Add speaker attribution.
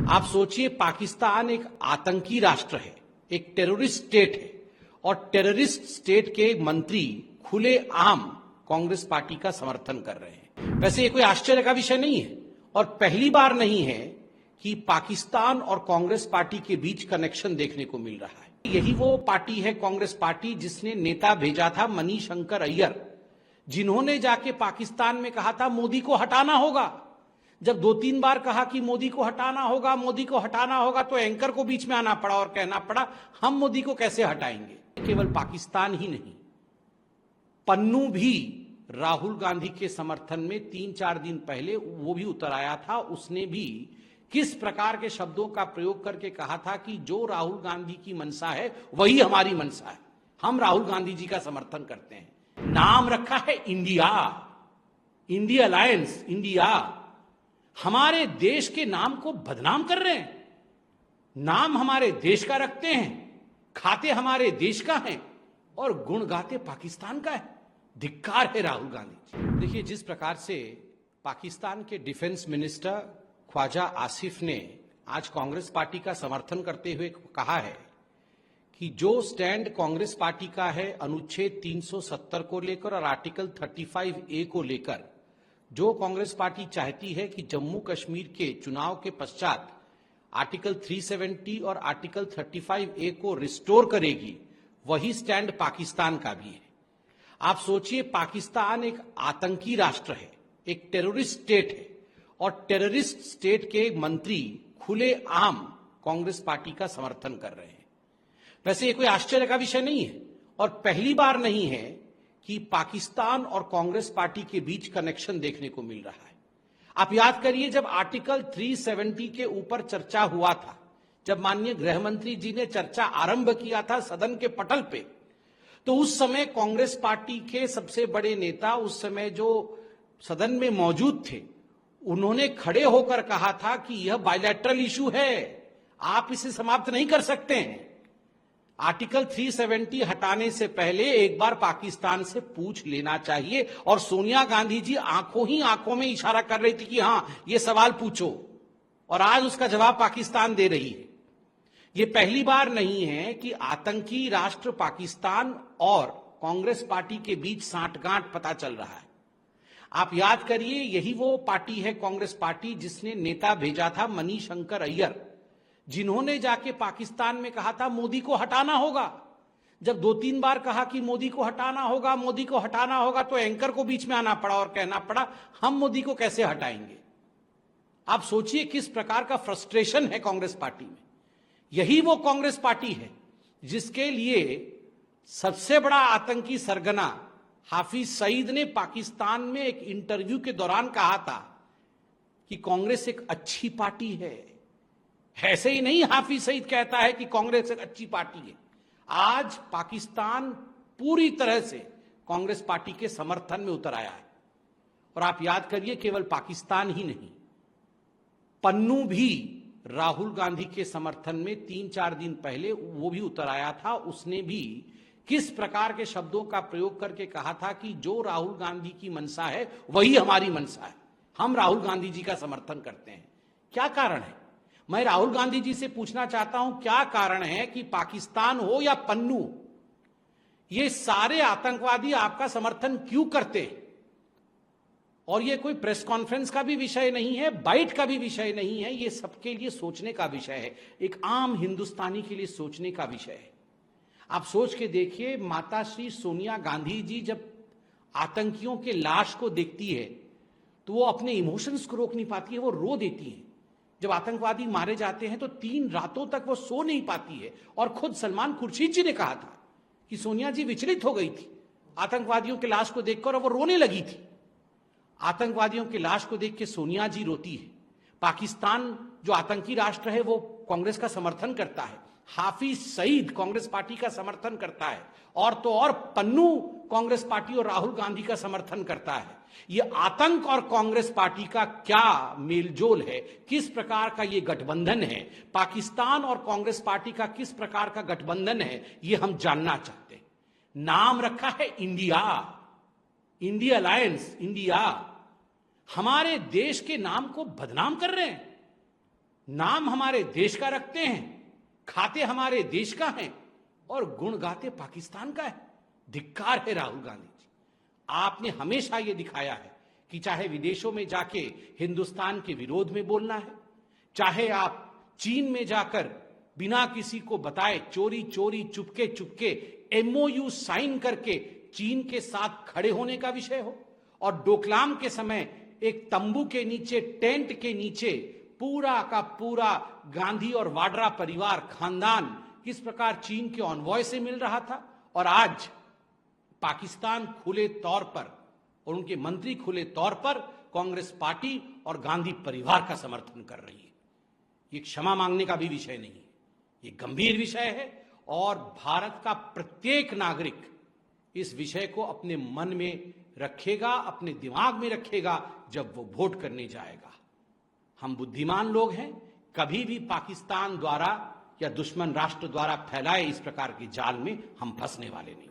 Speaker 1: आप सोचिए, पाकिस्तान एक आतंकी राष्ट्र है, एक टेररिस्ट स्टेट है और टेररिस्ट स्टेट के मंत्री खुलेआम कांग्रेस पार्टी का समर्थन कर रहे हैं। वैसे ये कोई आश्चर्य का विषय नहीं है और पहली बार नहीं है कि पाकिस्तान और कांग्रेस पार्टी के बीच कनेक्शन देखने को मिल रहा है। यही वो पार्टी है, कांग्रेस पार्टी, जिसने नेता भेजा था मनीशंकर अय्यर, जिन्होंने जाके पाकिस्तान में कहा था मोदी को हटाना होगा। जब 2-3 बार कहा कि मोदी को हटाना होगा, मोदी को हटाना होगा, तो एंकर को बीच में आना पड़ा और कहना पड़ा हम मोदी को कैसे हटाएंगे। केवल पाकिस्तान ही नहीं, पन्नू भी राहुल गांधी के समर्थन में 3-4 दिन पहले वो भी उतर आया था। उसने भी किस प्रकार के शब्दों का प्रयोग करके कहा था कि जो राहुल गांधी की मंशा है वही हमारी मंशा है, हम राहुल गांधी जी का समर्थन करते हैं। नाम रखा है इंडिया, इंडिया अलायंस, इंडिया। हमारे देश के नाम को बदनाम कर रहे हैं। नाम हमारे देश का रखते हैं, खाते हमारे देश का है और गुण गाते पाकिस्तान का है। धिक्कार है राहुल गांधी। देखिए, जिस प्रकार से पाकिस्तान के डिफेंस मिनिस्टर ख्वाजा आसिफ ने आज कांग्रेस पार्टी का समर्थन करते हुए कहा है कि जो स्टैंड कांग्रेस पार्टी का है अनुच्छेद 370 को लेकर और आर्टिकल 35A को लेकर, जो कांग्रेस पार्टी चाहती है कि जम्मू कश्मीर के चुनाव के पश्चात आर्टिकल 370 और आर्टिकल 35A को रिस्टोर करेगी, वही स्टैंड पाकिस्तान का भी है। आप सोचिए, पाकिस्तान एक आतंकी राष्ट्र है, एक टेररिस्ट स्टेट है और टेररिस्ट स्टेट के मंत्री खुलेआम कांग्रेस पार्टी का समर्थन कर रहे हैं। वैसे ये कोई आश्चर्य का विषय नहीं है और पहली बार नहीं है कि पाकिस्तान और कांग्रेस पार्टी के बीच कनेक्शन देखने को मिल रहा है। आप याद करिए, जब आर्टिकल 370 के ऊपर चर्चा हुआ था, जब माननीय गृह मंत्री जी ने चर्चा आरंभ किया था सदन के पटल पे, तो उस समय कांग्रेस पार्टी के सबसे बड़े नेता, उस समय जो सदन में मौजूद थे, उन्होंने खड़े होकर कहा था कि यह बायलैटरल इशू है, आप इसे समाप्त नहीं कर सकते हैं। आर्टिकल 370 हटाने से पहले एक बार पाकिस्तान से पूछ लेना चाहिए और सोनिया गांधी जी आंखों ही आंखों में इशारा कर रही थी कि हां, ये सवाल पूछो, और आज उसका जवाब पाकिस्तान दे रही है। ये पहली बार नहीं है कि आतंकी राष्ट्र पाकिस्तान और कांग्रेस पार्टी के बीच सांठगांठ पता चल रहा है। आप याद करिए, यही वो पार्टी है, कांग्रेस पार्टी, जिसने नेता भेजा था मनीशंकर अय्यर, जिन्होंने जाके पाकिस्तान में कहा था मोदी को हटाना होगा। जब 2-3 बार कहा कि मोदी को हटाना होगा, मोदी को हटाना होगा, तो एंकर को बीच में आना पड़ा और कहना पड़ा हम मोदी को कैसे हटाएंगे। आप सोचिए किस प्रकार का फ्रस्ट्रेशन है कांग्रेस पार्टी में। यही वो कांग्रेस पार्टी है जिसके लिए सबसे बड़ा आतंकी सरगना हाफिज सईद ने पाकिस्तान में एक इंटरव्यू के दौरान कहा था कि कांग्रेस एक अच्छी पार्टी है। ऐसे ही नहीं हाफिज सईद कहता है कि कांग्रेस एक अच्छी पार्टी है। आज पाकिस्तान पूरी तरह से कांग्रेस पार्टी के समर्थन में उतर आया है। और आप याद करिए, केवल पाकिस्तान ही नहीं, पन्नू भी राहुल गांधी के समर्थन में 3-4 दिन पहले वो भी उतर आया था। उसने भी किस प्रकार के शब्दों का प्रयोग करके कहा था कि जो राहुल गांधी की मंशा है वही हमारी मंशा है, हम राहुल गांधी जी का समर्थन करते हैं। क्या कारण है? मैं राहुल गांधी जी से पूछना चाहता हूं, क्या कारण है कि पाकिस्तान हो या पन्नू, ये सारे आतंकवादी आपका समर्थन क्यों करते हैं? और ये कोई प्रेस कॉन्फ्रेंस का भी विषय नहीं है, बाइट का भी विषय नहीं है, ये सबके लिए सोचने का विषय है, एक आम हिंदुस्तानी के लिए सोचने का विषय है। आप सोच के देखिए, माता श्री सोनिया गांधी जी जब आतंकियों के लाश को देखती है तो वो अपने इमोशंस को रोक नहीं पाती है, वो रो देती है। जब आतंकवादी मारे जाते हैं तो 3 रातों तक वो सो नहीं पाती है। और खुद सलमान खुर्शीद जी ने कहा था कि सोनिया जी विचलित हो गई थी आतंकवादियों के लाश को देखकर और वो रोने लगी थी। आतंकवादियों की लाश को देख के सोनिया जी रोती है। पाकिस्तान जो आतंकी राष्ट्र है वो कांग्रेस का समर्थन करता है, हाफिज सईद कांग्रेस पार्टी का समर्थन करता है, और तो और पन्नू कांग्रेस पार्टी और राहुल गांधी का समर्थन करता है। ये आतंक और कांग्रेस पार्टी का क्या मेलजोल है, किस प्रकार का ये गठबंधन है, पाकिस्तान और कांग्रेस पार्टी का किस प्रकार का गठबंधन है, ये हम जानना चाहते हैं। नाम रखा है इंडिया, इंडिया अलायंस, इंडिया। हमारे देश के नाम को बदनाम कर रहे हैं। नाम हमारे देश का रखते हैं, खाते हमारे देश का हैं और गुण गाते पाकिस्तान का है। धिक्कार है राहुल गांधी जी। आपने हमेशा यह दिखाया है कि चाहे विदेशों में जाके हिंदुस्तान के विरोध में बोलना है, चाहे आप चीन में जाकर बिना किसी को बताए चोरी चोरी चुपके चुपके एमओयू साइन करके चीन के साथ खड़े होने का विषय हो, और डोकलाम के समय एक तंबू के नीचे, टेंट के नीचे पूरा का पूरा गांधी और वाड्रा परिवार, खानदान किस प्रकार चीन के ऑनवॉय से मिल रहा था, और आज पाकिस्तान खुले तौर पर और उनके मंत्री खुले तौर पर कांग्रेस पार्टी और गांधी परिवार का समर्थन कर रही है। ये क्षमा मांगने का भी विषय नहीं है, ये गंभीर विषय है और भारत का प्रत्येक नागरिक इस विषय को अपने मन में रखेगा, अपने दिमाग में रखेगा जब वो वोट करने जाएगा। हम बुद्धिमान लोग हैं, कभी भी पाकिस्तान द्वारा या दुश्मन राष्ट्र द्वारा फैलाए इस प्रकार के जाल में हम फंसने वाले नहीं।